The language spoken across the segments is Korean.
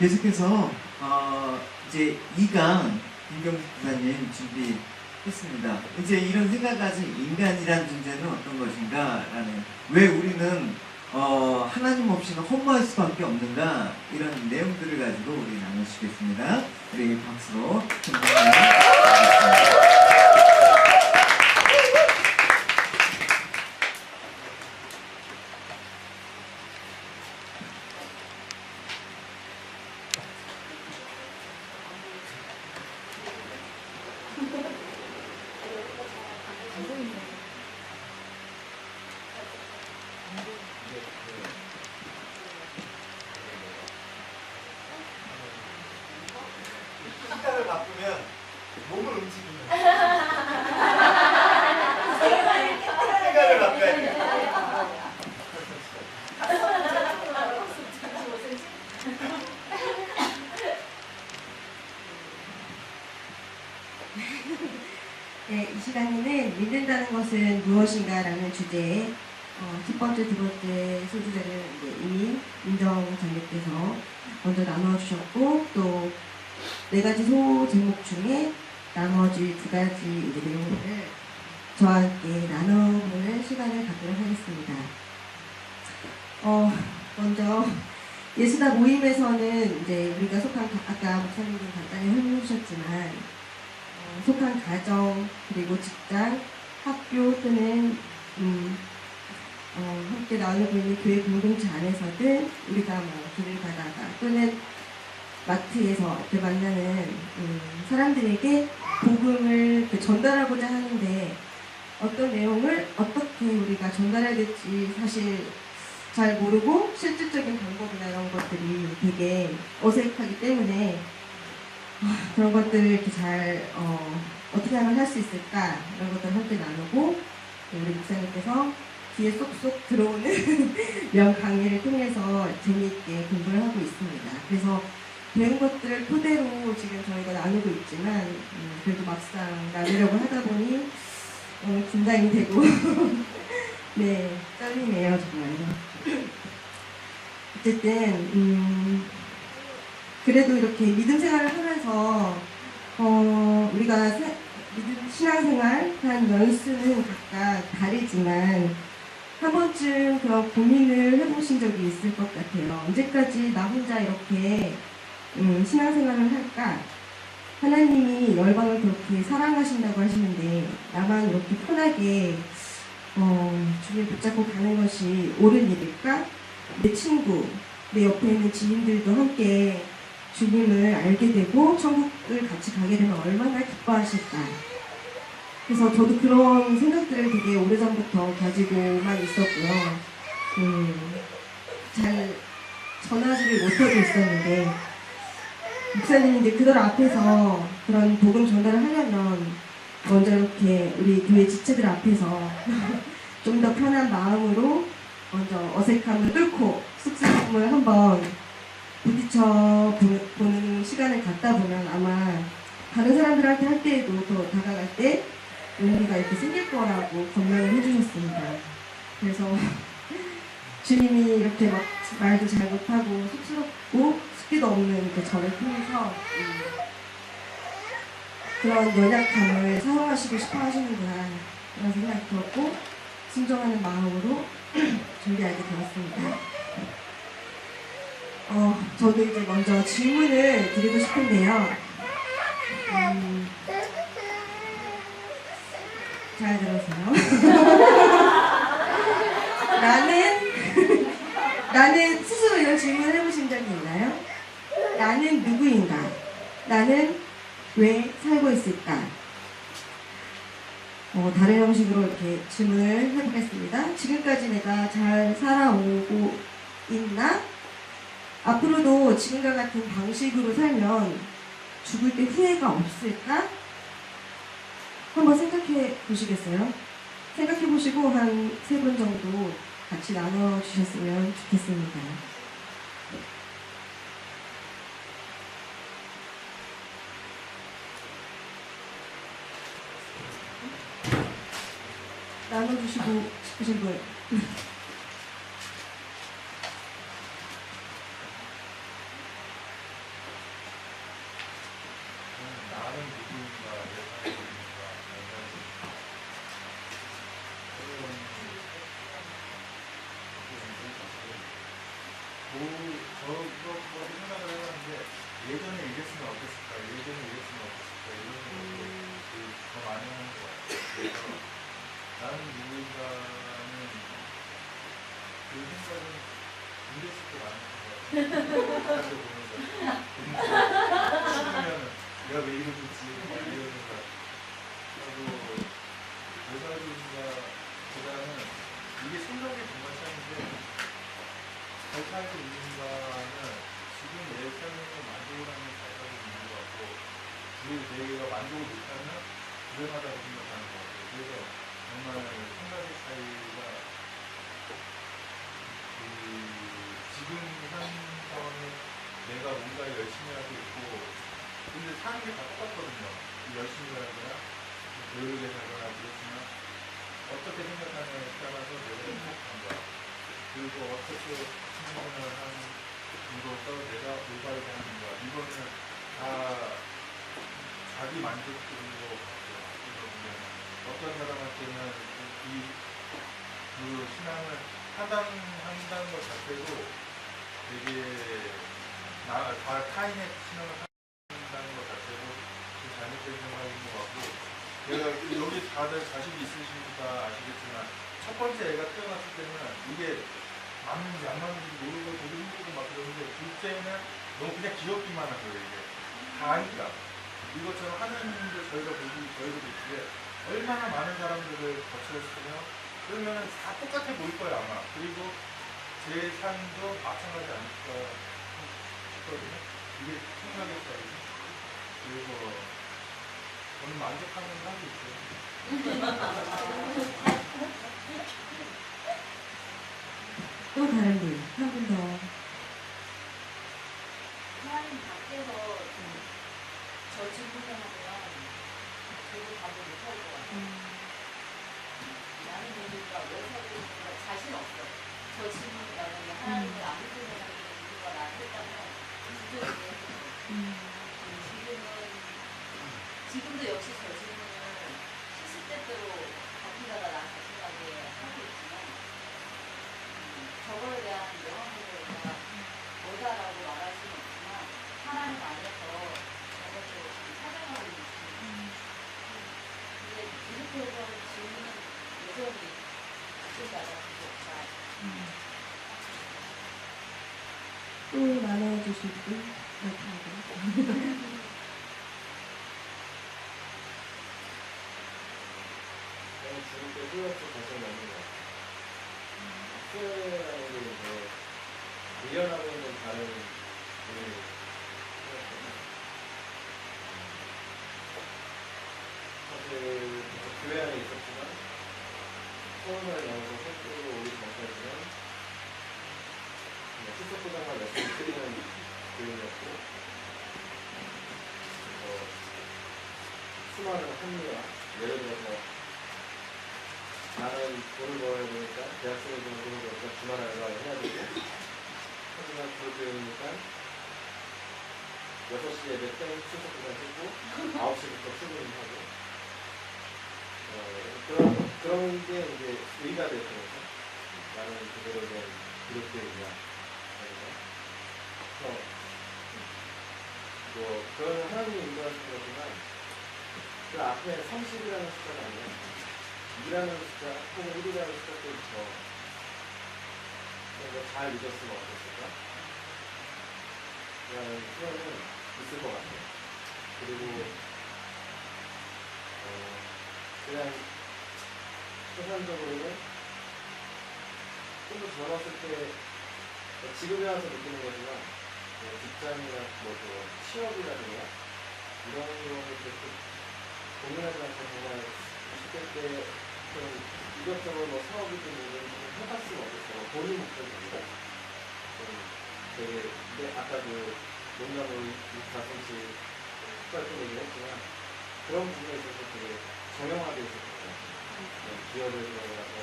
계속해서 이제 2강 김경식 부사님 준비했습니다. 이제 이런 생각 가진 인간이란 존재는 어떤 것인가라는, 왜 우리는 하나님 없이는 허무할 수밖에 없는가, 이런 내용들을 가지고 우리 나누시겠습니다. 우리 박수로 감사합니다. 시간을 바꾸면 몸을 움직입니다. 시간을 바꿔야 돼요. 네, 이 시간에는 믿는다는 것은 무엇인가라는 주제에 첫 번째, 두 번째 소주제를 이미 민정장님께서 먼저 나눠주셨고, 또 네 가지 소 제목 중에 나머지 두 가지 이제 내용을 저와 함께 나눠보는 시간을 갖도록 하겠습니다. 먼저 예수다 모임에서는 이제 우리가 속한, 아까 목사님도 간단히 설명해 주셨지만, 속한 가정, 그리고 직장, 학교 또는 함께 나누고 있는 교회 공동체 안에서든 우리가 길을 가다가 또는 마트에서 이렇게 만나는 사람들에게 복음을 전달하고자 하는데, 어떤 내용을 어떻게 우리가 전달해야 될지 사실 잘 모르고 실질적인 방법이나 이런 것들이 되게 어색하기 때문에 그런 것들을 이렇게 잘 어떻게 하면 할 수 있을까, 이런 것들을 함께 나누고, 우리 목사님께서 귀에 쏙쏙 들어오는 명 강의를 통해서 재미있게 공부를 하고 있습니다. 그래서 배운 것들을 토대로 지금 저희가 나누고 있지만 그래도 막상 나누려고 하다 보니 긴장이 되고 네, 떨리네요 정말로. 어쨌든 그래도 이렇게 믿음 생활을 하면서 우리가 믿음 신앙생활 한 연수는 각각 다르지만 한 번쯤 그런 고민을 해보신 적이 있을 것 같아요. 언제까지 나 혼자 이렇게 신앙생활을 할까? 하나님이 열방을 그렇게 사랑하신다고 하시는데 나만 이렇게 편하게 주님 붙잡고 가는 것이 옳은 일일까? 내 친구, 내 옆에 있는 지인들도 함께 주님을 알게 되고 천국을 같이 가게 되면 얼마나 기뻐하실까? 그래서 저도 그런 생각들을 되게 오래전부터 가지고만 있었고요. 잘 전하지를 못하고 있었는데, 목사님이 이제 그들 앞에서 그런 복음 전달을 하려면 먼저 이렇게 우리 교회 지체들 앞에서 좀 더 편한 마음으로 먼저 어색함을 뚫고 쑥스러움을 한번 부딪혀 보는 시간을 갖다 보면 아마 다른 사람들한테 할 때에도 더 다가갈 때 용기가 이렇게 생길 거라고 권면을 해주셨습니다. 그래서 주님이 이렇게 막 말도 잘 못하고 쑥스럽고 숫기도 없는 그 저를 통해서 그런 연약함을 사용하시고 싶어 하시는구나, 이런 생각이 들었고 순종하는 마음으로 준비하게 되었습니다. 저도 이제 먼저 질문을 드리고 싶은데요. 잘 들으세요. 나는 스스로 이런 질문을 해보신 적이 있나요? 나는 누구인가? 나는 왜 살고 있을까? 다른 형식으로 이렇게 질문을 해보겠습니다. 지금까지 내가 잘 살아오고 있나? 앞으로도 지금과 같은 방식으로 살면 죽을 때 후회가 없을까? 한번 생각해 보시겠어요? 생각해 보시고 한 3분 정도 같이 나눠주셨으면 좋겠습니다. 나눠주시고 싶으신 분. 이랬으면 어땠을까, 예전에 이랬으면 어땠을까, 이런 것들을 더 많이 하는 것 같아요. 그래서 나는 누구인가는 그 생각은 이랬을 때 많은 것 같아요. 바깥에 보면서 죽으면 내가 왜 이러겠지 이런 생각. 그리고 보다는 이게 생각이 정말 참인데 잘 살고 있는가는 지금 내 삶에서 만족을 하면 잘 살고 있는 것 같고 그리고 내가 만족을 못하면 불행하다고 생각하는 것 같아요. 그래서 정말 생각의 차이가 지금 한 상황에 내가 뭔가 열심히 하고 있고 근데 사는 게 다 똑같거든요. 열심히 하거나 교육에 가거나 그렇지만 어떻게 생각하냐에 따라서 내가 행복한가 그리고 어떻게 생각을 하는 이로써 내가 올바르게 하는가 이거는 다 자기 만족도인 것 같아요. 어떤 사람한테는 그 신앙을 한다는 것 자체도 되게 타인의 신앙을 한다는 것 자체도 좀 잘못된 생각인 것 같고 내가 여기 다들 자식이 있으시니까 아시겠지만 첫 번째 애가 태어났을 때는 이게 맞는지 안 맞는지 모르고 되게 힘들고 막 그러는데 둘째는 너무 그냥 귀엽기만 한 거예요. 이게 다 아니까 이것처럼 하나님도 저희도 있는데 얼마나 많은 사람들을 거쳤으며 그러면 다 똑같아 보일 거예요 아마. 그리고 제 삶도 마찬가지 아닐까 싶거든요. 이게 생각의 차이죠. 그래서 저는 만족하는 하고 있어요. 또 다른 분, 한 분 더. 하나님 밖에서 저 질문하면 저도 답을 못할 것 같아요. 나는 누굴까, 왜 살고 있는가 자신 없어. 저 질문을 만약에 하나님을 안 믿는 사람이 누군가 나한테 했다면 진짜 지금도 역시 저 질문을 시시때때로 바뀌다가 나 자신하게 하고 있지만 저거에 대한 명확하게 제가 뭐다라고 말할 수는 없지만 하나님 안에서 저것을 찾아가고 있습니다. 근데 이렇게 해서 질문은 여전히 바뀐다가 그게 없다. 또 나눠주실 분? 나타나고. 저는 죽을 때 후회없이 발전이 없는 것 같아요. 후회라는 게 이제 밀려나고 있는 다른 분을 생각하면 사실 교회 안에 있었지만 서울에 나와서 학교로 오기 전까지는 출석 포장만 열심히 드리는 교육이었고 수많은 합리화 예를 들어서 나는 돈을 벌어야 되니까 대학생이 돈을 벌니까 주말 알바를 해야 되고 하지만 그러니까 6시에 몇 땡 출석부장 찍고 9시부터 출근하고 그런 게 이제 의의가 됐으니까 나는 그대로 된 기록되느냐 그래서 뭐 그런 하나님이 인도하신 거지만 그 앞에 30이라는 숫자가 아니라 2라는 숫자 혹은 1이라는 숫자부터 잘 잊었으면 어땠을까? 라는 생각은 있을 것 같아요. 그리고 그냥 세상적으로는 좀 더 젊었을 때 지금에 와서 느끼는 거지만 직장이나 취업이라든가 이런 거를 그렇게 고민하지 않고 정말 20대 때 이것저것 사업이든 뭐든 해봤으면 어땠어. 본인 목표입니다. 되게 아까 농담으로 4cm 흑발표 얘기를 했지만 그런 부분에 있어서 되게 정형화되어 있었던 것 같아요. 기업을 들어가서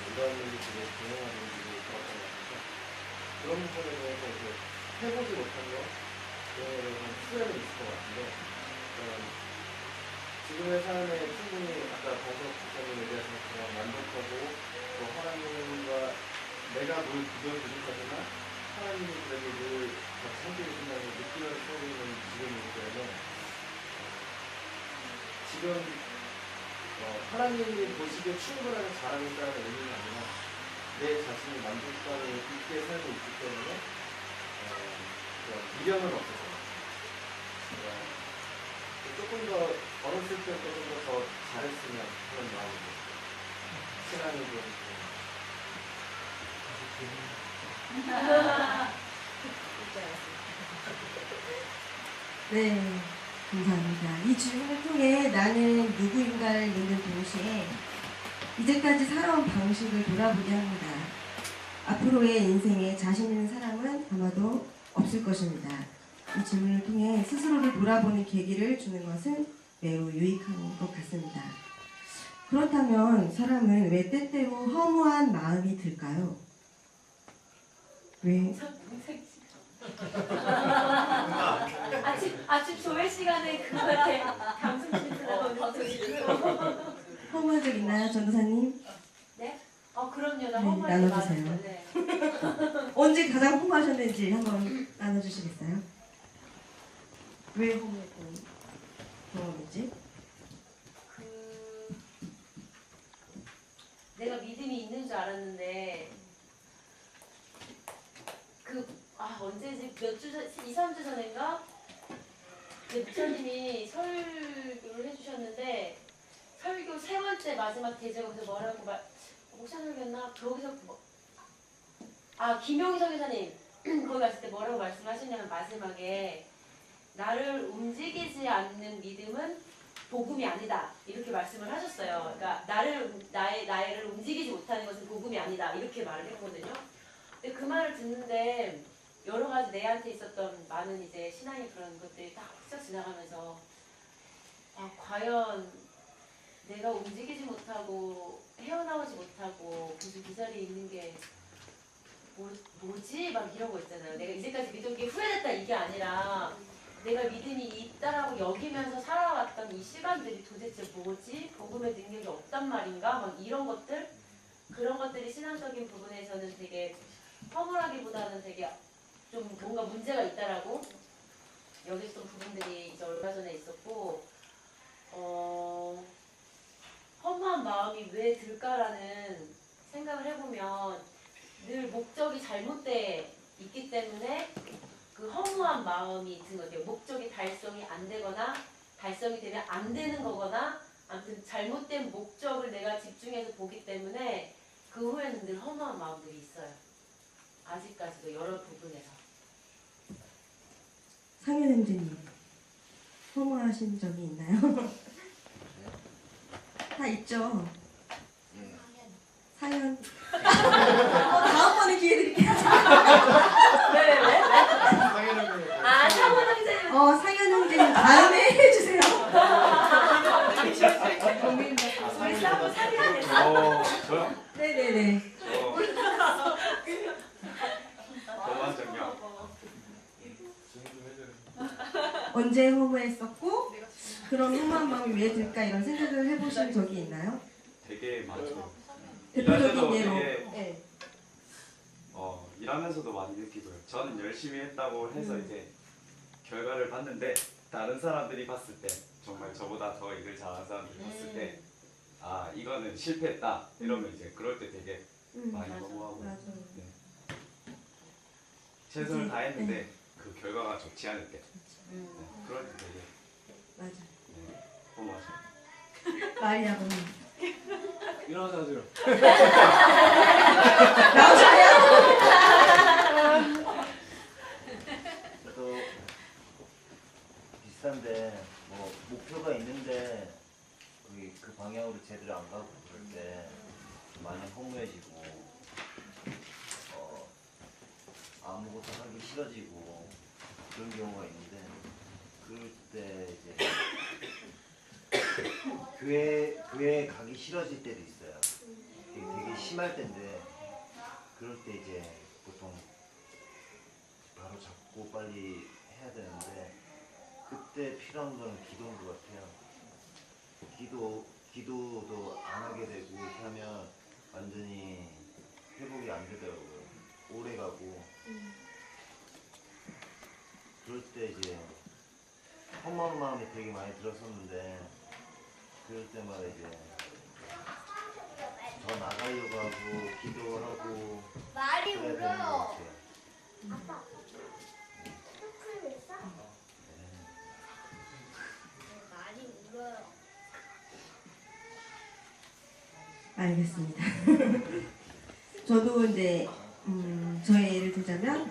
이런 일이 되게 정형화되어 있었던 것 같아서 그런 부분에 대해서 이제 해보지 못한 거 그런 거에 대한 후회는 있을 것 같은데 지금의 삶에 충분히 아까 방석 부장님 얘기하신 것처럼 만족하고 또 하나님과 내가 뭘 부족하지만 하나님이 그래도 늘 같이 함께 계신다는 느끼는 소리는 지금 하나님이 보시기에 충분하게 잘하고 있다는 의미가 아니라 내 자신이 만족감이 있게 살고 있기 때문에 미련은 없어서 조금 더 어렸을 때 조금 더 잘했으면 그런 마음이 신앙이 좀 네, 감사합니다. 이 질문을 통해 나는 누구인가를 묻는 동시에 이제까지 살아온 방식을 돌아보게 합니다. 앞으로의 인생에 자신 있는 사람은 아마도 없을 것입니다. 이 질문을 통해 스스로를 돌아보는 계기를 주는 것은 매우 유익한 것 같습니다. 그렇다면 사람은 왜 때때로 허무한 마음이 들까요? 왜? 아침 조회 시간에 그거에 감성실수 나오는 허무한 적 있나요, 전도사님? 네? 그럼요. 나 네, 허무할 때 나눠주세요. 많았어요. 네. 언제 가장 허무하셨는지 한번 나눠주시겠어요? 왜 허무했던 경험이지? 내가 믿음이 있는 줄 알았는데 언제지 몇 주 전, 2, 3주 전인가 목사님이 설교를 해주셨는데 설교 세 번째 마지막 대제가 그래서 뭐라고 목사 설교였나? 거기서 김용희 설교사님 거기 갔을 때 뭐라고 말씀하셨냐면 마지막에 나를 움직이지 않는 믿음은 복음이 아니다 이렇게 말씀을 하셨어요. 그러니까 나를 움직이지 못하는 것은 복음이 아니다 이렇게 말을 했거든요. 근데 그 말을 듣는데 여러 가지 내한테 있었던 많은 이제 신앙의 그런 것들이 딱 훌쩍 지나가면서 과연 내가 움직이지 못하고 헤어나오지 못하고 계속 이 자리에 있는 게 뭐지? 막 이런 거 있잖아요. 내가 이제까지 믿은 게 후회됐다 이게 아니라 내가 믿음이 있다라고 여기면서 살아왔던 이 시간들이 도대체 뭐지? 복음의 능력이 없단 말인가? 막 이런 것들? 그런 것들이 신앙적인 부분에서는 되게 허물하기보다는 되게 좀 뭔가 문제가 있다라고 여겼던 부분들이 이제 얼마 전에 있었고 허무한 마음이 왜 들까라는 생각을 해보면 늘 목적이 잘못돼 있기 때문에 그 허무한 마음이 든 것 같아요. 목적이 달성이 안 되거나 달성이 되면 안 되는 거거나 아무튼 잘못된 목적을 내가 집중해서 보기 때문에 그 후에는 늘 허무한 마음들이 있어요. 아직까지도 여러 부분에서. 상현행제님 허무하신 적이 있나요? 다 있죠. 사연. 다음번에 기회 드릴게요. 왜? 상현은 사모장님. 상현행제님 다음에 해주세요. 우리 싸고 사귀어야 됐어. 저요? 네네네. 동안적이요. 언제 허무했었고 그런 허무한 마음이 왜 들까 이런 생각을 해보신 적이 있나요? 되게 많죠. 대표적인 일하면서도 예로. 되게 네. 일하면서도 많이 느끼고요. 저는 열심히 했다고 해서 이제 결과를 봤는데 다른 사람들이 봤을 때 정말 저보다 더 일을 잘하는 사람들이 봤을 때 이거는 실패했다 이러면 이제 그럴 때 되게 많이 맞아. 허무하고 맞아요. 네. 최선을 이제, 다했는데 그 결과가 좋지 않을 때 그럴 때 되게 맞아. 허무하죠. 말이 아버님. 일어나세요. 저도 비슷한데 뭐 목표가 있는데 그 방향으로 제대로 안 가고 그럴 때 많이 허무해지고 아무것도 하기 싫어지고 그런 경우가 있는데 그럴 때 이제 교회 가기 싫어질 때도 있어요. 되게 심할 때인데 그럴 때 이제 보통 바로 잡고 빨리 해야 되는데 그때 필요한 건 기도인 것 같아요. 기도도 안 하게 되고 이렇게 하면 완전히 회복이 안 되더라고요. 오래 가고 그럴 때 이제 허무한 마음이 되게 많이 들었었는데 그럴 때마다 이제 더 나가려고 하고 기도하고 말이 그래야 되는 것 울어요. 같아요. 아빠. 스쿨 있어? 말이 울어요. 알겠습니다. 저도 이제 저의 예를 들자면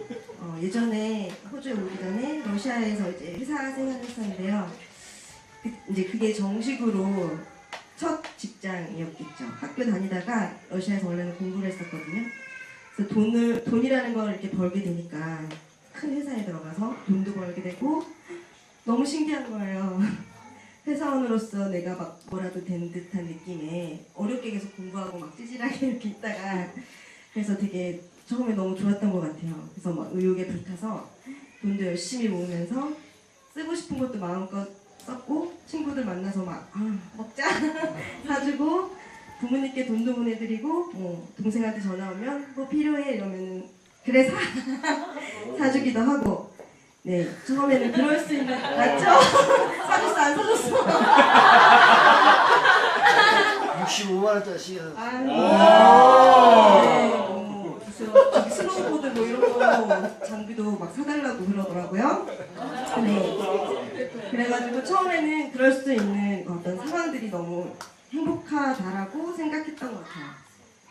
예전에 호주에 오기 전에 러시아에서 이제 회사 생활을 했었는데요. 이제 그게 정식으로 첫 직장이었겠죠. 학교 다니다가 러시아에서 원래는 공부를 했었거든요. 그래서 돈이라는 걸 이렇게 벌게 되니까 큰 회사에 들어가서 돈도 벌게 되고 너무 신기한 거예요. 회사원으로서 내가 막 뭐라도 된 듯한 느낌에 어렵게 계속 공부하고 막 찌질하게 이렇게 있다가 그래서 되게 처음에 너무 좋았던 것 같아요. 그래서 막 의욕에 불타서 돈도 열심히 모으면서 쓰고 싶은 것도 마음껏 썼고 친구들 만나서 막 먹자 사주고 부모님께 돈도 보내드리고 뭐 동생한테 전화 오면 뭐 필요해 이러면은 그래 사주기도 하고 네 처음에는 그럴 수 있는 맞죠? 사줬어 안 사줬어? 65만 원짜리 시계를 저기 스노우보드 뭐 이런 거 장비도 막 사달라고 그러더라고요. 네. 그래가지고 처음에는 그럴 수 있는 어떤 상황들이 너무 행복하다라고 생각했던 것 같아요.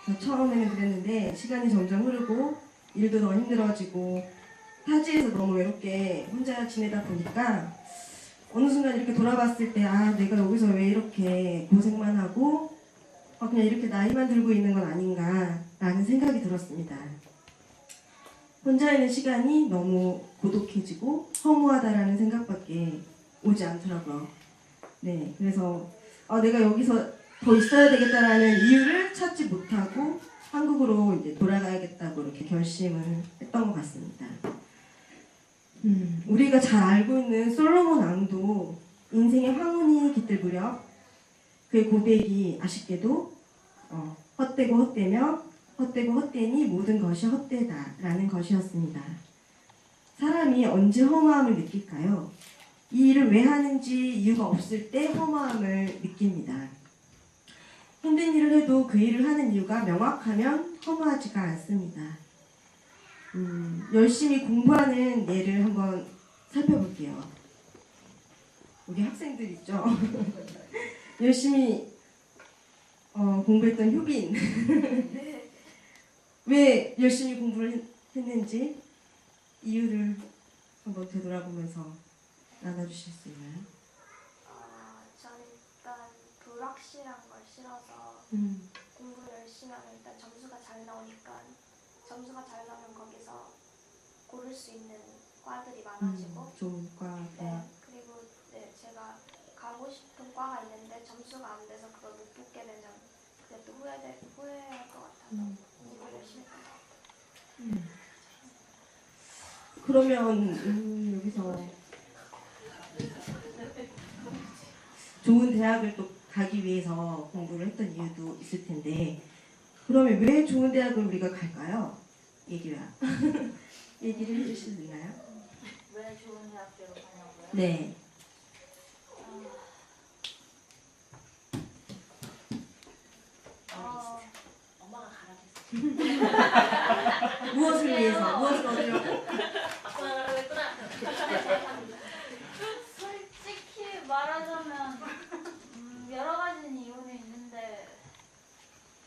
그래서 처음에는 그랬는데 시간이 점점 흐르고 일도 더 힘들어지고 타지에서 너무 외롭게 혼자 지내다 보니까 어느 순간 이렇게 돌아봤을 때 내가 여기서 왜 이렇게 고생만 하고 그냥 이렇게 나이만 들고 있는 건 아닌가라는 생각이 들었습니다. 혼자 있는 시간이 너무 고독해지고 허무하다라는 생각밖에 오지 않더라고요. 네, 그래서 내가 여기서 더 있어야 되겠다라는 이유를 찾지 못하고 한국으로 이제 돌아가야겠다고 이렇게 결심을 했던 것 같습니다. 우리가 잘 알고 있는 솔로몬 왕도 인생의 황혼이 깃들 무렵 그의 고백이 아쉽게도 헛되고 헛되며 헛되고 헛되니 모든 것이 헛되다라는 것이었습니다. 사람이 언제 허무함을 느낄까요? 이 일을 왜 하는지 이유가 없을 때 허무함을 느낍니다. 힘든 일을 해도 그 일을 하는 이유가 명확하면 허무하지가 않습니다. 열심히 공부하는 예를 한번 살펴볼게요. 우리 학생들 있죠? 열심히 공부했던 효빈 왜 열심히 공부를 했는지 이유를 한번 되돌아보면서 나눠주실 수 있나요? 저는 일단 불확실한 걸 싫어서 공부를 열심히 하면 일단 점수가 잘 나오니까 점수가 잘 나오면 거기서 고를 수 있는 과들이 많아지고 좋은 과. 네, 그리고 제가 가고 싶은 과가 있는데 점수가 안 돼서 그걸 못 붙게 되면 그게 또 후회할 것 같아서 공부를 열심히 했던 것 같아요. 그러면 여기서 좋은 대학을 또 가기 위해서 공부를 했던 이유도 있을 텐데 그러면 왜 좋은 대학을 우리가 갈까요? 얘기를 해주실 수 있나요? 왜 좋은 대학교로 가냐고요? 네. 엄마가 가라겠어. 무엇을 위해서? 무엇을 얻으려고? 솔직히 말하자면 여러 가지 이유는 있는데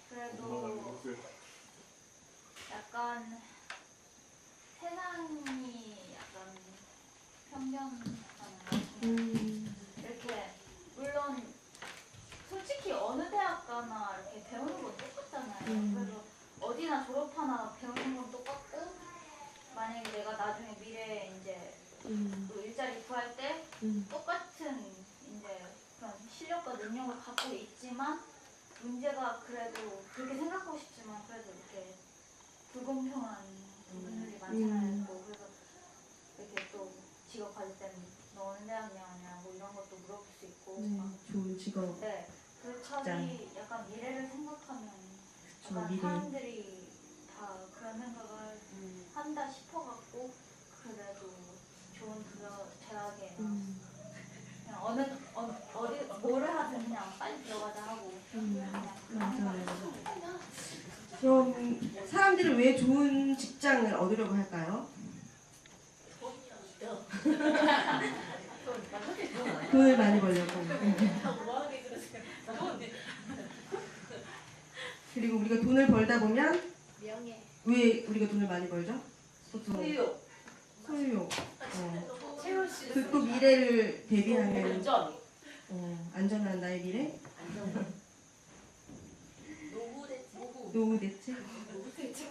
그래도 약간 세상이 약간 편견하잖아요. 이렇게 물론 솔직히 어느 대학 가나 이렇게 배우는 건 똑같잖아요. 그래서 어디나 졸업하나 배우는 건 똑같고 만약에 내가 나중에 미래에 이제 또 일자리 구할 때 똑같은 이제 그런 실력과 능력을 갖고 있지만 문제가 그래도 그렇게 생각하고 싶지만 그래도 이렇게 불공평한 부분들이 많잖아요. 또 그래서 이렇게 또 직업 가질 때는 너 어느 대학이냐 뭐 이런 것도 물어볼 수 있고 좋은 직업. 네, 그 차이 약간 미래를 생각하면 약간 미래. 사람들이 다 그런 생각을 한다 싶어갖고 그래도 좋은 대학에 그냥 어디 뭐를 하든 그냥 빨리 좋은 직장을 얻으려고 할까요? 돈을 많이 벌려고. 그리고 우리가 돈을 벌다 보면 명예. 왜 우리가 돈을 많이 벌죠? 보통 소유. 소유욕. 채울 수 그 또 미래를 대비하는 안전. 안전한 나의 미래? 노후 대책. 노후 대책? 노후 대책.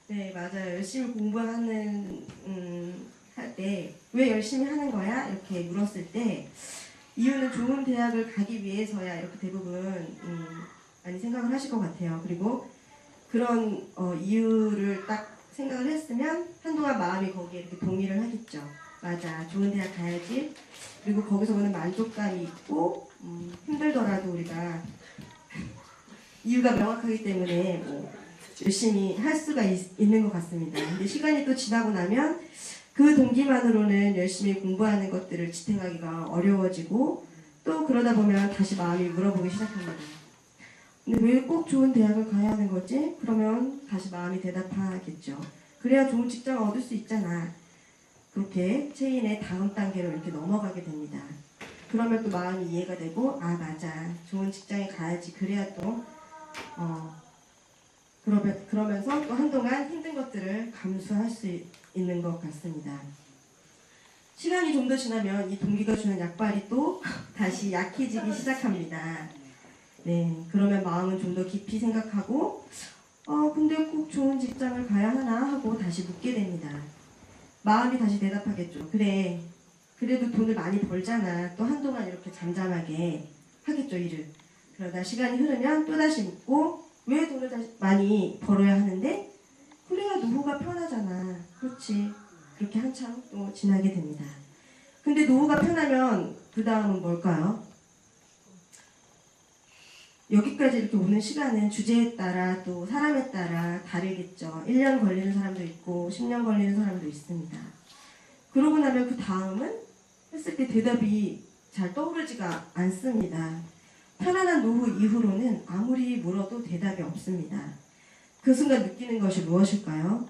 네, 맞아요. 열심히 공부하는 할 때 왜 열심히 하는 거야? 이렇게 물었을 때 이유는 좋은 대학을 가기 위해서야 이렇게 대부분 많이 생각을 하실 것 같아요. 그리고 그런 이유를 딱 생각을 했으면 한동안 마음이 거기에 이렇게 동의를 하겠죠. 맞아, 좋은 대학 가야지. 그리고 거기서 오는 만족감이 있고 힘들더라도 우리가 이유가 명확하기 때문에 뭐 열심히 할 수가 있는 것 같습니다. 근데 시간이 또 지나고 나면 그 동기만으로는 열심히 공부하는 것들을 지탱하기가 어려워지고 또 그러다 보면 다시 마음이 물어보기 시작합니다. 근데 왜 꼭 좋은 대학을 가야 하는 거지? 그러면 다시 마음이 대답하겠죠. 그래야 좋은 직장을 얻을 수 있잖아. 그렇게 체인의 다음 단계로 이렇게 넘어가게 됩니다. 그러면 또 마음이 이해가 되고 아 맞아 좋은 직장에 가야지 그래야 또 그러면서 또 한동안 힘든 것들을 감수할 수 있는 것 같습니다. 시간이 좀 더 지나면 이 동기가 주는 약발이 또 다시 약해지기 시작합니다. 네, 그러면 마음은 좀 더 깊이 생각하고 근데 꼭 좋은 직장을 가야 하나 하고 다시 묻게 됩니다. 마음이 다시 대답하겠죠. 그래, 그래도 돈을 많이 벌잖아. 또 한동안 이렇게 잠잠하게 하겠죠, 일을. 그러다 시간이 흐르면 또다시 묻고 왜 돈을 다시 많이 벌어야 하는데? 그래야 노후가 편하잖아. 그렇지. 그렇게 한참 또 지나게 됩니다. 근데 노후가 편하면 그 다음은 뭘까요? 여기까지 이렇게 오는 시간은 주제에 따라 또 사람에 따라 다르겠죠. 1년 걸리는 사람도 있고 10년 걸리는 사람도 있습니다. 그러고 나면 그 다음은 했을 때 대답이 잘 떠오르지가 않습니다. 편안한 노후 이후로는 아무리 물어도 대답이 없습니다. 그 순간 느끼는 것이 무엇일까요?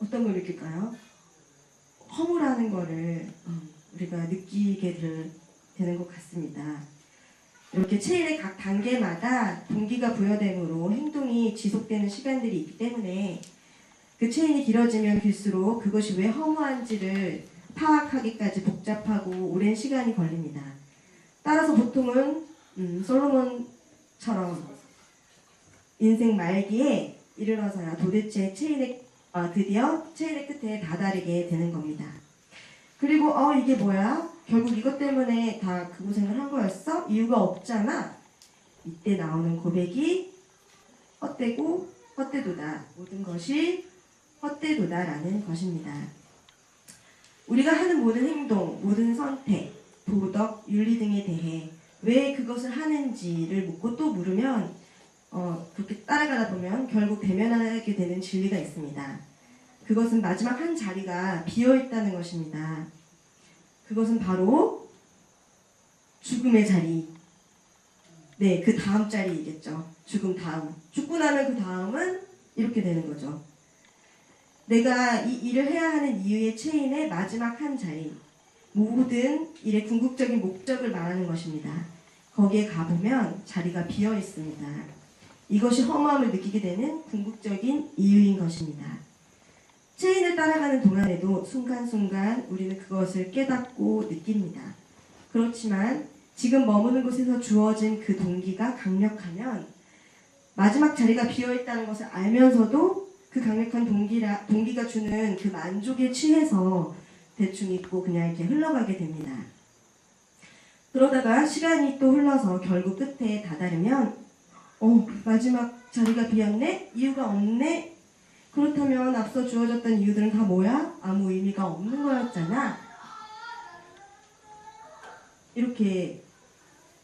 어떤 걸 느낄까요? 허무라는 거를 우리가 느끼게 되는 것 같습니다. 이렇게 체인의 각 단계마다 동기가 부여됨으로 행동이 지속되는 시간들이 있기 때문에 그 체인이 길어지면 길수록 그것이 왜 허무한지를 파악하기까지 복잡하고 오랜 시간이 걸립니다. 따라서 보통은 솔로몬처럼 인생 말기에 이르러서야 도대체 드디어 체인의 끝에 다다르게 되는 겁니다. 그리고 이게 뭐야? 결국 이것 때문에 다 그 고생을 한 거였어? 이유가 없잖아. 이때 나오는 고백이 헛되고 헛되도다. 모든 것이 헛되도다라는 것입니다. 우리가 하는 모든 행동, 모든 선택, 도덕, 윤리 등에 대해 왜 그것을 하는지를 묻고 또 물으면 그렇게 따라가다 보면 결국 대면하게 되는 진리가 있습니다. 그것은 마지막 한 자리가 비어있다는 것입니다. 그것은 바로 죽음의 자리. 네, 그 다음 자리이겠죠. 죽음 다음. 죽고 나면 그 다음은 이렇게 되는 거죠. 내가 이 일을 해야 하는 이유의 체인의 마지막 한 자리. 모든 일의 궁극적인 목적을 말하는 것입니다. 거기에 가보면 자리가 비어 있습니다. 이것이 허무함을 느끼게 되는 궁극적인 이유인 것입니다. 체인을 따라가는 동안에도 순간순간 우리는 그것을 깨닫고 느낍니다. 그렇지만 지금 머무는 곳에서 주어진 그 동기가 강력하면 마지막 자리가 비어있다는 것을 알면서도 그 강력한 동기가 주는 그 만족에 취해서 대충 잊고 그냥 이렇게 흘러가게 됩니다. 그러다가 시간이 또 흘러서 결국 끝에 다다르면 마지막 자리가 비었네? 이유가 없네? 그렇다면 앞서 주어졌던 이유들은 다 뭐야? 아무 의미가 없는 거였잖아. 이렇게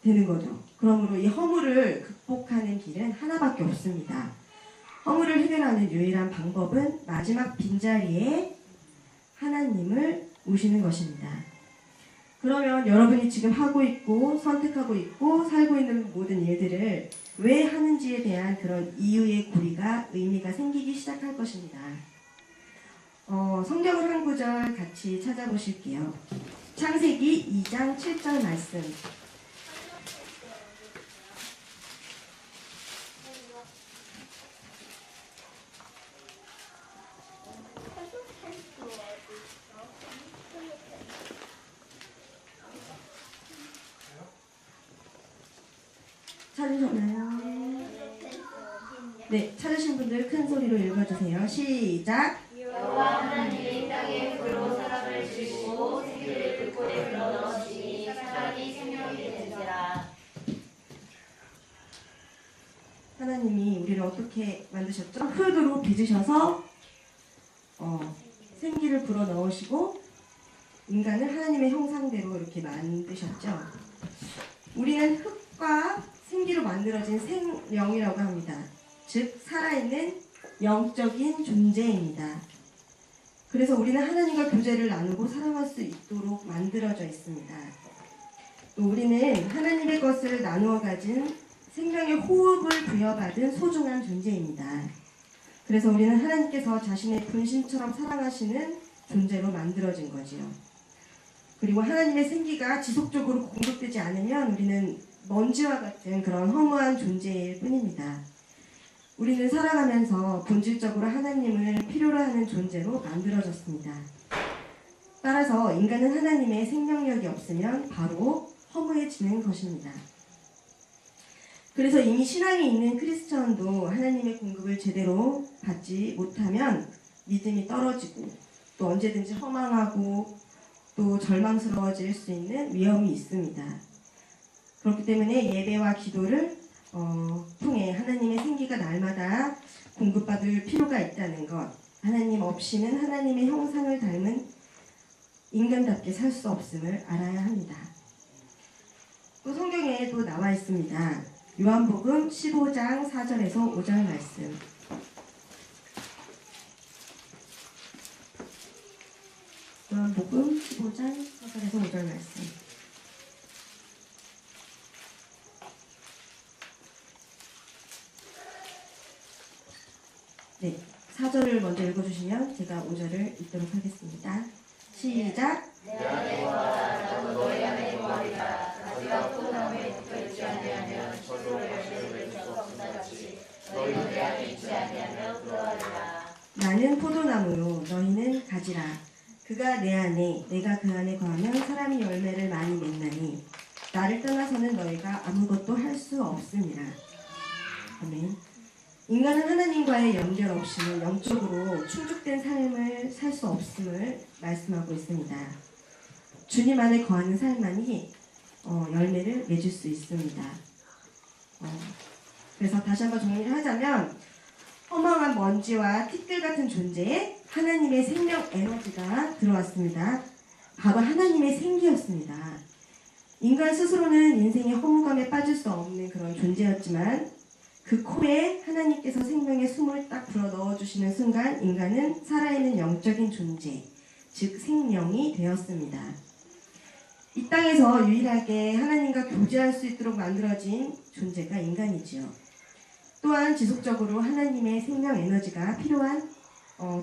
되는 거죠. 그러므로 이 허무를 극복하는 길은 하나밖에 없습니다. 허무를 해결하는 유일한 방법은 마지막 빈자리에 하나님을 모시는 것입니다. 그러면 여러분이 지금 하고 있고 선택하고 있고 살고 있는 모든 일들을 왜 하는지에 대한 그런 이유의 고리가 의미가 생기기 시작할 것입니다. 성경을 한 구절 같이 찾아보실게요. 창세기 2장 7절 말씀. 찾으셨나요? 네, 찾으신 분들 큰 소리로 읽어주세요. 시작. 여호와 하나님이 땅에 불로 사람을 지으시고 생기를 그 꼴에 불어넣으시니 사람이 생명이 된지라. 하나님이 우리를 어떻게 만드셨죠? 흙으로 빚으셔서 생기를 불어넣으시고 인간을 하나님의 형상대로 이렇게 만드셨죠. 우리는 흙과 생기로 만들어진 생명이라고 합니다. 즉 살아있는 영적인 존재입니다. 그래서 우리는 하나님과 교제를 나누고 사랑할 수 있도록 만들어져 있습니다. 또 우리는 하나님의 것을 나누어 가진 생명의 호흡을 부여받은 소중한 존재입니다. 그래서 우리는 하나님께서 자신의 분신처럼 사랑하시는 존재로 만들어진 거지요. 그리고 하나님의 생기가 지속적으로 공급되지 않으면 우리는 먼지와 같은 그런 허무한 존재일 뿐입니다. 우리는 살아가면서 본질적으로 하나님을 필요로 하는 존재로 만들어졌습니다. 따라서 인간은 하나님의 생명력이 없으면 바로 허무해지는 것입니다. 그래서 이미 신앙이 있는 크리스천도 하나님의 공급을 제대로 받지 못하면 믿음이 떨어지고 또 언제든지 허망하고 또 절망스러워질 수 있는 위험이 있습니다. 그렇기 때문에 예배와 기도를 통해 하나님의 생기가 날마다 공급받을 필요가 있다는 것, 하나님 없이는 하나님의 형상을 닮은 인간답게 살 수 없음을 알아야 합니다. 또 성경에도 나와 있습니다. 요한복음 15장 4절에서 5절 말씀. 요한복음 15장 4절에서 5절 말씀. 네, 4절을 먼저 읽어주시면 제가 5절을 읽도록 하겠습니다. 시작. 내 안에 거하라. 나도 너희 안에 거하리라. 가지가 포도나무에 붙어있지 아니하면 절로 열매를 맺을 수 없음과 같이 너희도 내 안에 있지 아니하면 그러하리라. 나는 포도나무요 너희는 가지라. 그가 내 안에 내가 그 안에 거하면 사람이 열매를 많이 맺나니 나를 떠나서는 너희가 아무것도 할 수 없음이라. 아멘. 인간은 하나님과의 연결 없이는 영적으로 충족된 삶을 살 수 없음을 말씀하고 있습니다. 주님 안에 거하는 삶만이 열매를 맺을 수 있습니다. 그래서 다시 한번 정리를 하자면 허망한 먼지와 티끌 같은 존재에 하나님의 생명 에너지가 들어왔습니다. 바로 하나님의 생기였습니다. 인간 스스로는 인생의 허무감에 빠질 수 없는 그런 존재였지만 그 코에 하나님께서 생명의 숨을 딱 불어 넣어주시는 순간 인간은 살아있는 영적인 존재, 즉 생명이 되었습니다. 이 땅에서 유일하게 하나님과 교제할 수 있도록 만들어진 존재가 인간이지요. 또한 지속적으로 하나님의 생명 에너지가 필요한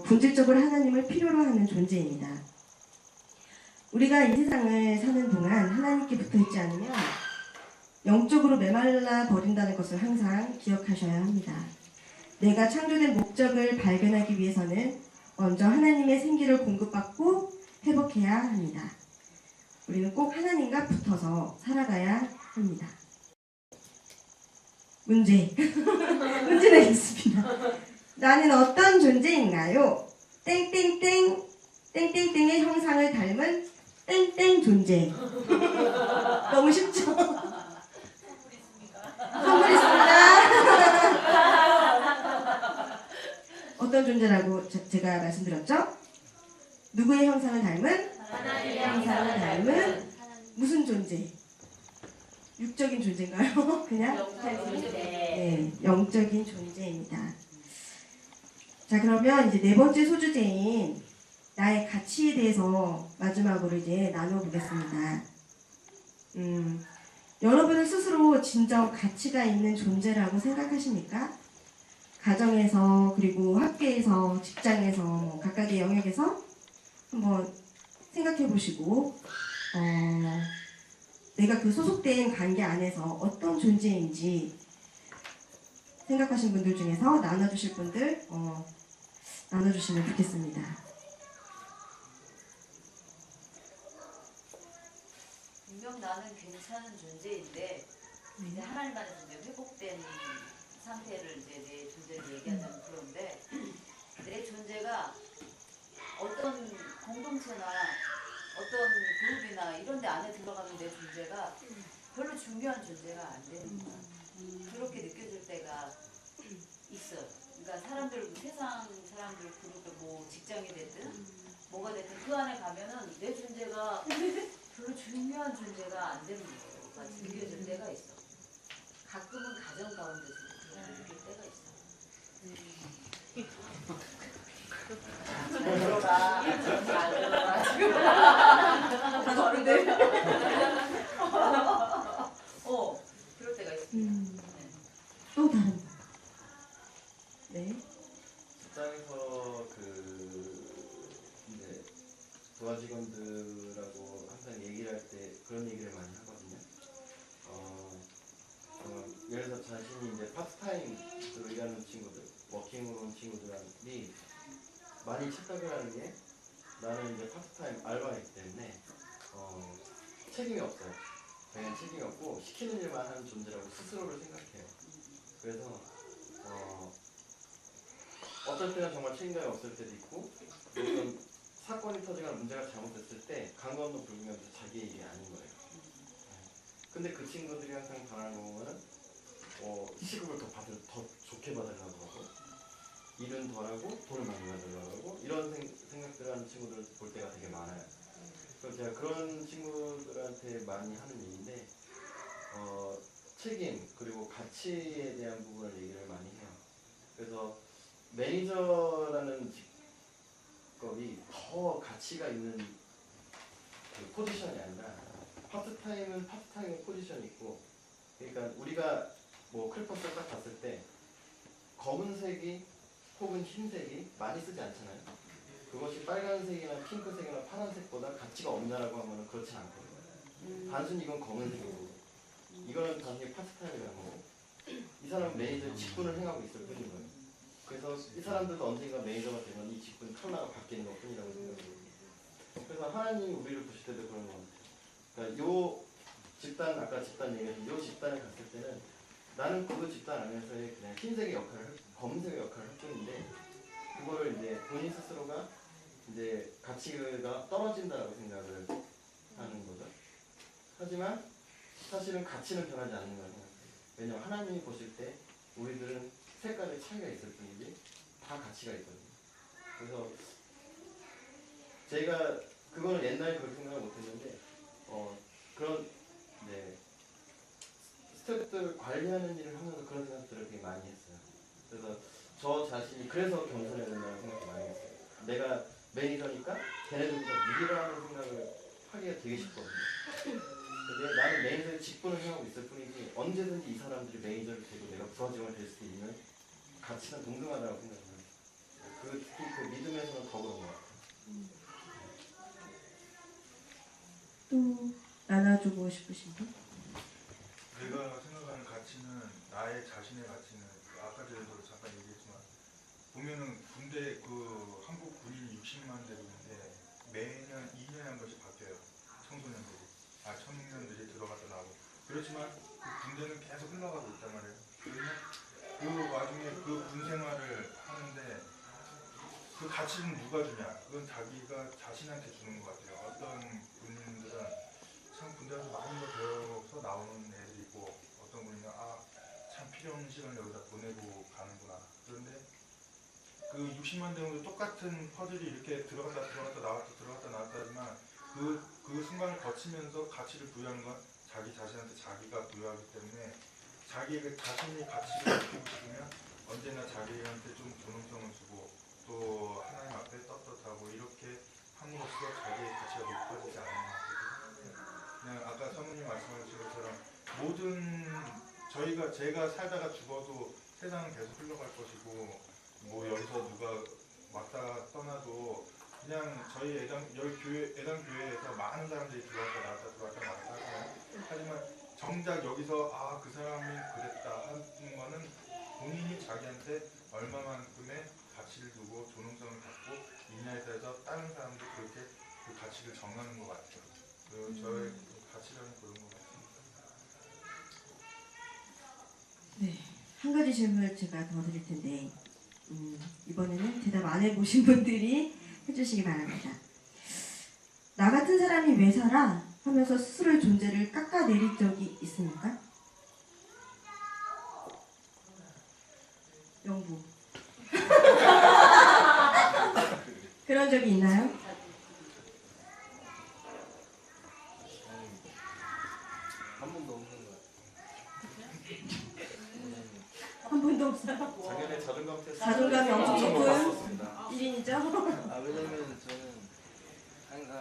본질적으로 하나님을 필요로 하는 존재입니다. 우리가 이 세상을 사는 동안 하나님께 붙어있지 않으면 영적으로 메말라 버린다는 것을 항상 기억하셔야 합니다. 내가 창조된 목적을 발견하기 위해서는 먼저 하나님의 생기를 공급받고 회복해야 합니다. 우리는 꼭 하나님과 붙어서 살아가야 합니다. 문제 내겠습니다. 나는 어떤 존재인가요? 땡땡땡 땡땡땡의 형상을 닮은 땡땡 존재. 너무 쉽죠? 선물 있습니다. 어떤 존재라고 제가 말씀드렸죠? 누구의 형상을 닮은? 하나님의 형상을 닮은 무슨 존재? 육적인 존재인가요? 그냥? 네, 영적인 존재입니다. 자, 그러면 이제 네 번째 소주제인 나의 가치에 대해서 마지막으로 이제 나눠보겠습니다. 여러분은 스스로 진정 가치가 있는 존재라고 생각하십니까? 가정에서, 그리고 학교에서, 직장에서, 뭐 각각의 영역에서 한번 생각해 보시고, 내가 그 소속된 관계 안에서 어떤 존재인지 생각하신 분들 중에서 나눠주실 분들, 나눠주시면 좋겠습니다. 분명 나는 괜찮은 존재인데 이제 하나님 안에서 이제 회복된 상태를 이제 내 존재를 얘기하자면 그런데 내 존재가 어떤 공동체나 어떤 그룹이나 이런 데 안에 들어가는 내 존재가 별로 중요한 존재가 안 되는 거야. 그렇게 느껴질 때가 있어요. 그러니까 사람들, 세상 사람들 그룹, 뭐 직장이 됐든 뭐가 됐든 그 안에 가면은 내 존재가 별로 중요한 존재가 안 되는 거예요. 그러니까 느껴질 때가 있어. 가끔은 가정 가운데서 느낄 때가 있어. 잘 들어라. 잘 들어라. 지금. 다 저런데. 그럴 때가 있어. 또 다른 분. 네. 직장에서 이제 부하 직원들하고 항상 얘기를 할 때 그런 얘기를 많이 하거든요. 예를 들어 자신이 이제 파트타임으로 일하는 친구들, 워킹으로 온 친구들이 많이 착각을 하는 게 나는 이제 파트타임 알바이기 때문에 책임이 없어요. 그냥 책임이 없고 시키는 일만 하는 존재라고 스스로를 생각해요. 그래서 어떨 때는 정말 책임감이 없을 때도 있고 어떤 사건이 터지거나 문제가 잘못됐을 때 강 건너 불면서 자기 일이 아닌 거예요. 근데 그 친구들이 항상 바라는 거 보면은 시급을 더 좋게 받으려고 하고 일은 덜하고 돈을 많이 받으려고 하고 이런 생각들을 하는 친구들을 볼 때가 되게 많아요. 그래서 제가 그런 친구들한테 많이 하는 얘기인데 책임 그리고 가치에 대한 부분을 얘기를 많이 해요. 그래서 매니저라는 직업이 더 가치가 있는 그 포지션이 아니라 파트타임은 파트타임의 포지션이 있고, 그러니까 우리가 뭐 클퍼스를 딱 봤을 때 검은색이 혹은 흰색이 많이 쓰지 않잖아요. 그것이 빨간색이나 핑크색이나 파란색보다 가치가 없나라고 하면 그렇지 않거든요. 단순히 이건 검은색이고 이거는 단순히 파트타임이라는 거고 이 사람은 매니저 직분을 행하고 있을 뿐인 거예요. 그래서 이 사람들도 언젠가 매니저가 되면 이 직분 컬러가 바뀌는 것 뿐이라고 생각해요. 그래서 하나님이 우리를 보실 때도 그런 것 같아요. 그러니까 요 집단, 아까 집단 얘기했던 요 집단에 갔을 때는 나는 그 집단 안에서의 그냥 흰색의 역할을, 검은색의 역할을 할 뿐인데 그거를 이제 본인 스스로가 이제 가치가 떨어진다고 생각을 하는 거죠. 하지만 사실은 가치는 변하지 않는 거라고 생각해요. 왜냐하면 하나님이 보실 때 우리들은 색깔의 차이가 있을 뿐이지 다 가치가 있거든요. 그래서 제가 그거는 옛날에 그렇게 생각을 못했는데 그런 스태프들 관리하는 일을 하면서 그런 생각들을 되게 많이 했어요. 그래서 저 자신이 그래서 겸손해야 된다는 생각을 많이 했어요. 내가 매니저니까 걔네들보다 위라는 생각을 하기가 되게 쉽거든요. 근데 나는 매니저의 직분을 행하고 있을 뿐이지 언제든지 이 사람들이 매니저를 되고 내가 부하직원이 될 수 있는 가치는 동등하다고 생각해요. 특히 그 믿음에서는 더 그런 것 같아요. 또 나눠주고 싶으신 분? 내가 생각하는 가치는 나의 자신의 가치는 아까 전에도 잠깐 얘기했지만 보면은 군대 그 한국 군인이 60만 대군인데 매년 2년에 한 번씩 바뀌어요. 청년들이 들어갔다 나오고 그렇지만 그 군대는 계속 흘러가고 있단 말이에요. 그러면 그 와중에 그 군 생활을 하는데 그 가치는 누가 주냐? 그건 자기가 자신한테 주는 것 같아요. 어떤 군인들은 참 군대 가서 많은 걸 배워서 나오는 애들이 있고 어떤 군인은 참 필요 없는 시간을 여기다 보내고 가는구나. 그런데 그 60만 대군도 똑같은 퍼즐이 이렇게 들어갔다 나왔다 하지만 그 순간을 거치면서 가치를 부여하는 건 자기 자신한테 자기가 부여하기 때문에 자기에게 자신의 가치를 느끼고 싶으면 언제나 자기한테 좀 존엄성을 주고 또 하나님 앞에 떳떳하고 이렇게 제가 살다가 죽어도 세상은 계속 흘러갈 것이고 뭐 여기서 누가 왔다 떠나도 그냥 저희 애당 교회에서 많은 사람들이 들어왔다 나왔다 하잖아요. 하지만 정작 여기서 그 사람이 그랬다 하는 거는 본인이 자기한테 얼마만큼의 가치를 두고 존엄성을 갖고 있냐에 따라서 다른 사람도 그렇게 그 가치를 정하는 것 같아요. 저의 가치라는 그런 것 같습니다. 네, 한 가지 질문을 제가 더 드릴 텐데 이번에는 대답 안 해보신 분들이 해주시기 바랍니다. 나 같은 사람이 왜 살아? 하면서 스스로의 존재를 깎아내린 적이 있습니까? 영부. 그런 적이 있나요? 한 번도 없는 것 한 번도 없어요. 작년에 자존감 테스트 자존감이 엄청 높은 높았었습니다. 1인이죠? 왜냐면 저는 항상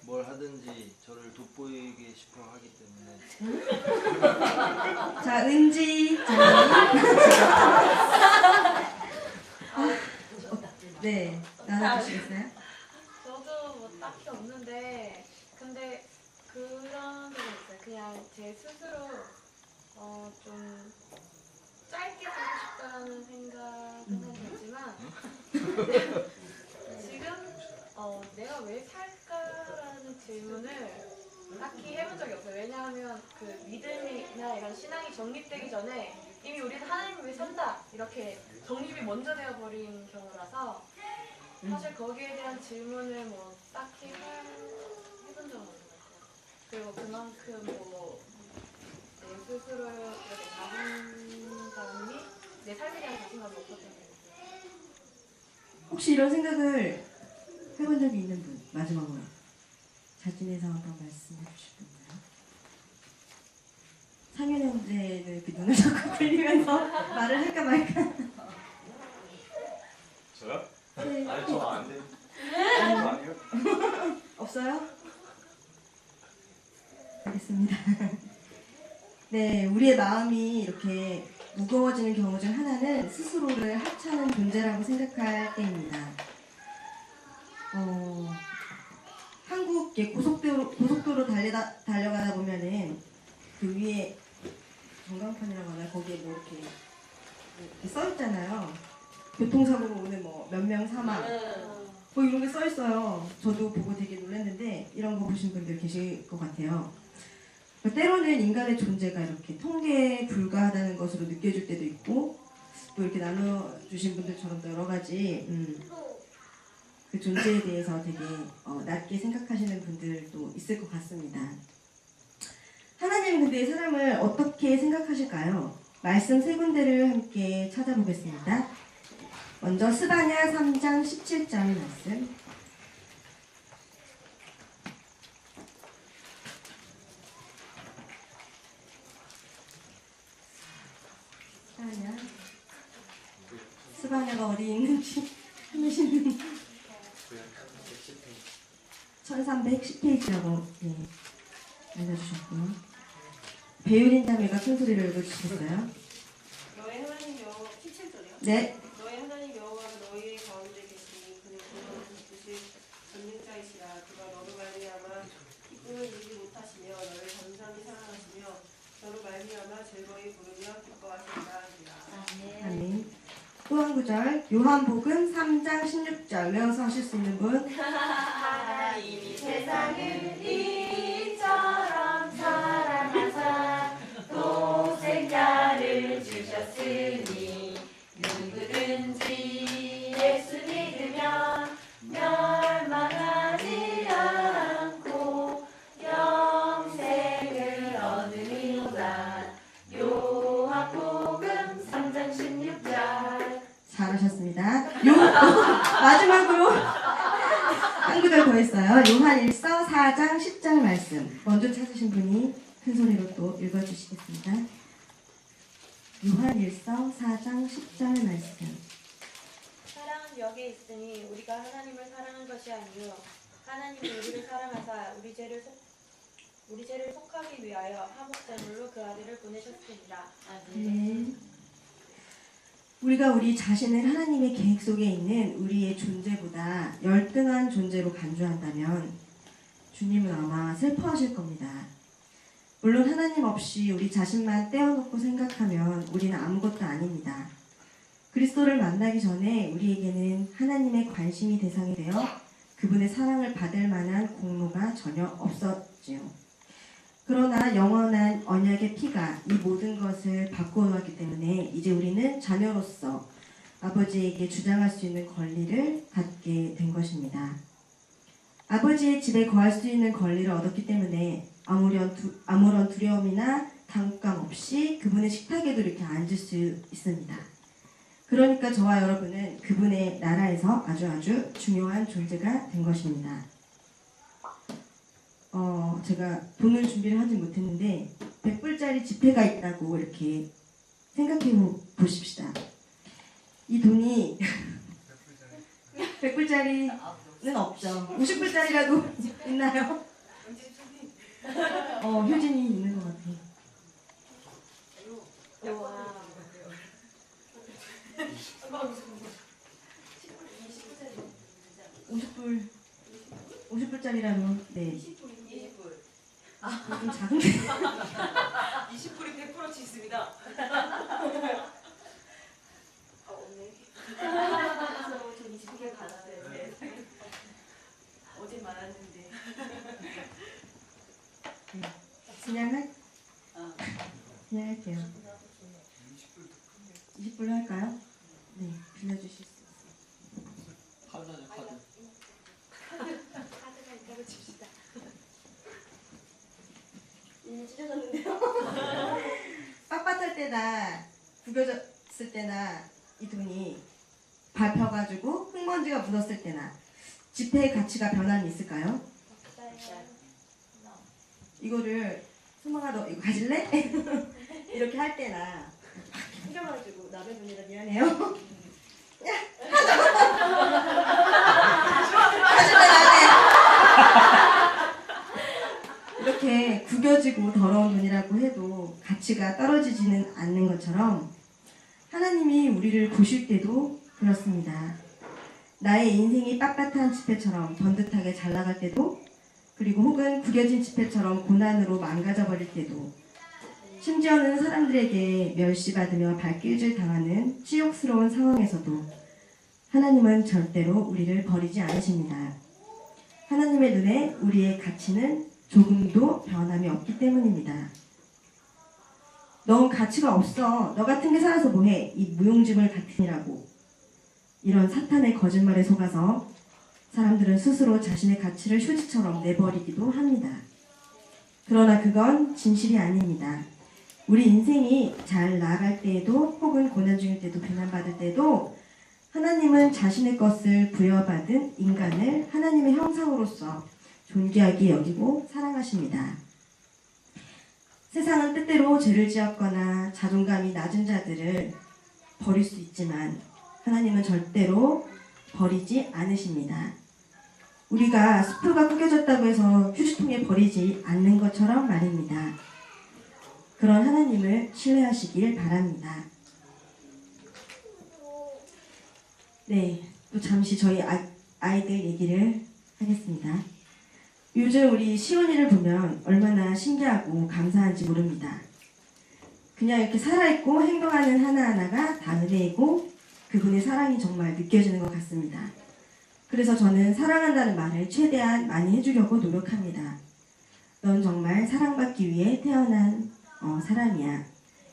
뭘 하든지 저를 돋보이게 싶어 하기 때문에 자, 은지. 네, 나눠주시겠어요? 저도 뭐 딱히 없는데 근데 그런 게 있어요. 그냥 제 스스로 좀 짧게 살고 싶다는 생각은 들지만 지금 내가 왜 살까라는 질문을 딱히 해본 적이 없어요. 왜냐하면 그 믿음이나 이런 신앙이 정립되기 전에 이미 우리는 하나님을 위해 산다 이렇게 정립이 먼저 되어버린 경우라서 사실 거기에 대한 질문을 뭐 딱히 해본 적은 없는 것 같아요. 그리고 그만큼 뭐 내 스스로 이렇게 자신감이 내 삶에 대한 자신감이 없었던 것 같아요. 혹시 이런 생각을 해본 적이 있는 분? 마지막으로 자진해서 한번 말씀해 주실 분 있나요? 상현 형제는 이렇게 눈을 자꾸 굴리면서 말을 할까 말까. 저요? 네. 아니 저 안 돼. 아니요. 없어요? 알겠습니다. 네, 우리의 마음이 이렇게 무거워지는 경우 중 하나는 스스로를 하찮은 존재라고 생각할 때입니다. 한국 고속도로 달려가다 보면은 그 위에 전광판이라고 하나 거기에 뭐 이렇게 써 있잖아요. 교통사고로 오는 뭐 몇 명 사망. 뭐 이런 게 써 있어요. 저도 보고 되게 놀랐는데 이런 거 보신 분들 계실 것 같아요. 때로는 인간의 존재가 이렇게 통계에 불과하다는 것으로 느껴질 때도 있고 또 이렇게 나눠주신 분들처럼 여러 가지 그 존재에 대해서 되게 낮게 생각하시는 분들도 있을 것 같습니다. 하나님은 근데 사람을 어떻게 생각하실까요? 말씀 세 군데를 함께 찾아보겠습니다. 먼저 스바냐 3장 17절 말씀. 스바냐가 어디 있는지 찾으시는 1310페이지라고 알려주셨고요. 배우린 자매가 큰 소리를 읽어주시겠어요? 너의 하나님 여호와 17절이요? 네. 너의 하나님 여호와가 너희 가운데 계시니 그는 구원을 베푸실 전능자이시라. 그가 너로 말미암아 기쁨을 누리지 못하시며 너를 잠잠히 사랑하시며 너로 말미암아 즐거이 부르며 기뻐하신다. 아멘. 또 한 구절 요한복음 3장 16절 외워서 하실 수 있는 분? 하나님이 세상을 이처럼 사랑하사 독생자를 주셨으니 누구든지 예수 믿으면 멸망하지 않고 영생을 얻으리로다. 요한복음 3장 16절. 잘하셨습니다. 마지막으로 한 구절 더 했어요. 요한 1서 4장 10절 말씀. 먼저 찾으신 분이 큰 소리로 또 읽어주시겠습니다. 요한 1서 4장 10절 말씀. 사랑은 여기에 있으니 우리가 하나님을 사랑한 것이 아니요 하나님이 우리를 사랑하사 우리 죄를 우리 죄를 속하기 위하여 화목제물로 그 아들을 보내셨습니다. 네. 우리가 우리 자신을 하나님의 계획 속에 있는 우리의 존재보다 열등한 존재로 간주한다면 주님은 아마 슬퍼하실 겁니다. 물론 하나님 없이 우리 자신만 떼어놓고 생각하면 우리는 아무것도 아닙니다. 그리스도를 만나기 전에 우리에게는 하나님의 관심이 대상이 되어 그분의 사랑을 받을 만한 공로가 전혀 없었지요. 그러나 영원한 언약의 피가 이 모든 것을 바꾸어 놓았기 때문에 이제 우리는 자녀로서 아버지에게 주장할 수 있는 권리를 갖게 된 것입니다. 아버지의 집에 거할 수 있는 권리를 얻었기 때문에 아무런 두려움이나 당혹감 없이 그분의 식탁에도 이렇게 앉을 수 있습니다. 그러니까 저와 여러분은 그분의 나라에서 아주 중요한 존재가 된 것입니다. 제가 돈을 준비를 하지 못했는데 100불짜리 지폐가 있다고 이렇게 생각해 보십시다. 이 돈이 100불짜리는 없죠. 50불짜리라도 있나요? 효진이 있는 것 같아. 와. 50불짜리라면 네. 20불. 좀 작은데. 20불이 100%치 있습니다. 없네. 그래서 저 20개 받았어요. 네. 어제 많았는데. 그냥 할게요. 20불 할까요? 네, 빌려주실 수 있어요. 카드죠, 카드. 카드가 있다고 칩시다. 이미 찢어졌는데요? 빳빳할 때나 구겨졌을 때나 이 돈이 밟혀가지고 흙먼지가 묻었을 때나 지폐의 가치가 변함이 있을까요? 이거를 소망아 너 이거 가질래? 이렇게 할 때나 휘겨가지고 남의 돈이라 미안해요. 가질래 나네. 이렇게 구겨지고 더러운 돈이라고 해도 가치가 떨어지지는 않는 것처럼 하나님이 우리를 보실 때도 그렇습니다. 나의 인생이 빳빳한 지폐처럼 번듯하게 잘 나갈 때도, 그리고 혹은 구겨진 지폐처럼 고난으로 망가져버릴 때도, 심지어는 사람들에게 멸시받으며 발길질 당하는 치욕스러운 상황에서도 하나님은 절대로 우리를 버리지 않으십니다. 하나님의 눈에 우리의 가치는 조금도 변함이 없기 때문입니다. 넌 가치가 없어. 너 같은 게 살아서 뭐해. 이 무용지물 같으니라고. 이런 사탄의 거짓말에 속아서 사람들은 스스로 자신의 가치를 휴지처럼 내버리기도 합니다. 그러나 그건 진실이 아닙니다. 우리 인생이 잘 나아갈 때에도 혹은 고난 중일 때도 비난받을 때도 하나님은 자신의 것을 부여받은 인간을 하나님의 형상으로서 존귀하게 여기고 사랑하십니다. 세상은 때때로 죄를 지었거나 자존감이 낮은 자들을 버릴 수 있지만 하나님은 절대로 버리지 않으십니다. 우리가 스프가 구겨졌다고 해서 휴지통에 버리지 않는 것처럼 말입니다. 그런 하나님을 신뢰하시길 바랍니다. 네, 또 잠시 저희 아이들 얘기를 하겠습니다. 요즘 우리 시온이를 보면 얼마나 신기하고 감사한지 모릅니다. 그냥 이렇게 살아있고 행동하는 하나하나가 다 은혜이고 그분의 사랑이 정말 느껴지는 것 같습니다. 그래서 저는 사랑한다는 말을 최대한 많이 해주려고 노력합니다. 넌 정말 사랑받기 위해 태어난 사람이야.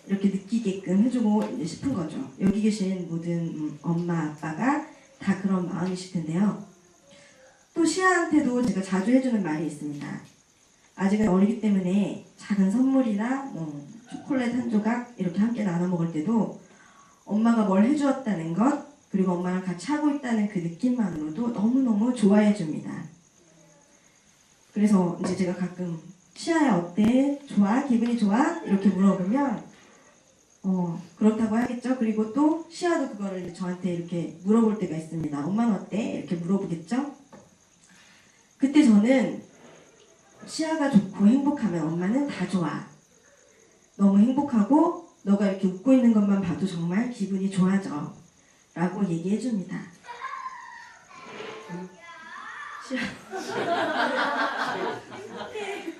이렇게 느끼게끔 해주고 싶은 거죠. 여기 계신 모든 엄마, 아빠가 다 그런 마음이실 텐데요. 또 시아한테도 제가 자주 해주는 말이 있습니다. 아직은 어리기 때문에 작은 선물이나 초콜릿 한 조각 이렇게 함께 나눠 먹을 때도 엄마가 뭘 해주었다는 것, 그리고 엄마랑 같이 하고 있다는 그 느낌만으로도 너무너무 좋아해 줍니다. 그래서 이제 제가 가끔 시아야 어때? 좋아? 기분이 좋아? 이렇게 물어보면 그렇다고 하겠죠. 그리고 또 시아도 그거를 저한테 이렇게 물어볼 때가 있습니다. 엄마는 어때? 이렇게 물어보겠죠. 그때 저는 시야가 좋고 행복하면 엄마는 다 좋아. 너무 행복하고 너가 이렇게 웃고 있는 것만 봐도 정말 기분이 좋아져. 라고 얘기해 줍니다.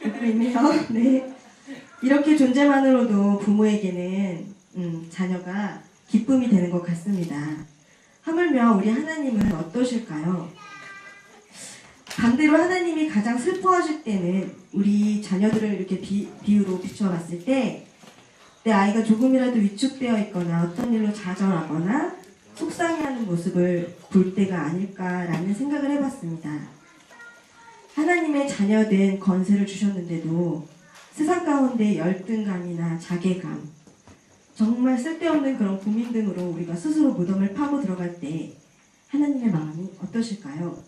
웃고 있네요. 네. 이렇게 존재만으로도 부모에게는 자녀가 기쁨이 되는 것 같습니다. 하물며 우리 하나님은 어떠실까요? 반대로 하나님이 가장 슬퍼하실 때는 우리 자녀들을 이렇게 비유로 비춰봤을 때 내 아이가 조금이라도 위축되어 있거나 어떤 일로 좌절하거나 속상해하는 모습을 볼 때가 아닐까라는 생각을 해봤습니다. 하나님의 자녀된 건세를 주셨는데도 세상 가운데 열등감이나 자괴감, 정말 쓸데없는 그런 고민 등으로 우리가 스스로 무덤을 파고 들어갈 때 하나님의 마음이 어떠실까요?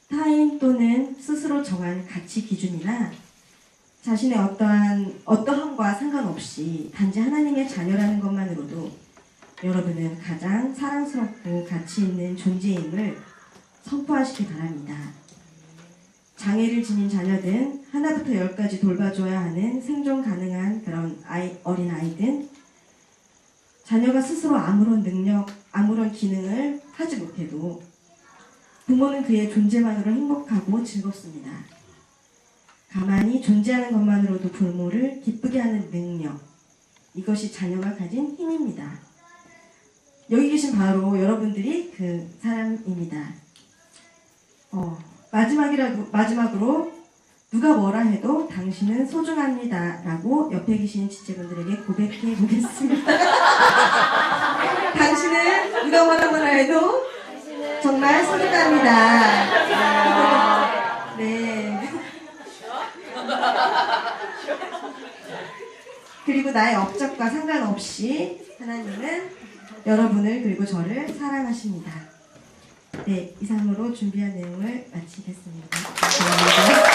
타인 또는 스스로 정한 가치 기준이나 자신의 어떠함과 상관없이 단지 하나님의 자녀라는 것만으로도 여러분은 가장 사랑스럽고 가치 있는 존재임을 선포하시기 바랍니다. 장애를 지닌 자녀든 하나부터 10까지 돌봐줘야 하는 생존 가능한 그런 어린 아이든 자녀가 스스로 아무런 기능을 하지 못해도 부모는 그의 존재만으로 행복하고 즐겁습니다. 가만히 존재하는 것만으로도 부모를 기쁘게 하는 능력, 이것이 자녀가 가진 힘입니다. 여기 계신 바로 여러분들이 그 사람입니다. 마지막으로 누가 뭐라 해도 당신은 소중합니다 라고 옆에 계신 지체분들에게 고백해 보겠습니다. 당신은 누가 뭐라 해도 정말 소중합니다. 네. 그리고 나의 업적과 상관없이 하나님은 여러분을 그리고 저를 사랑하십니다. 네, 이상으로 준비한 내용을 마치겠습니다. 감사합니다.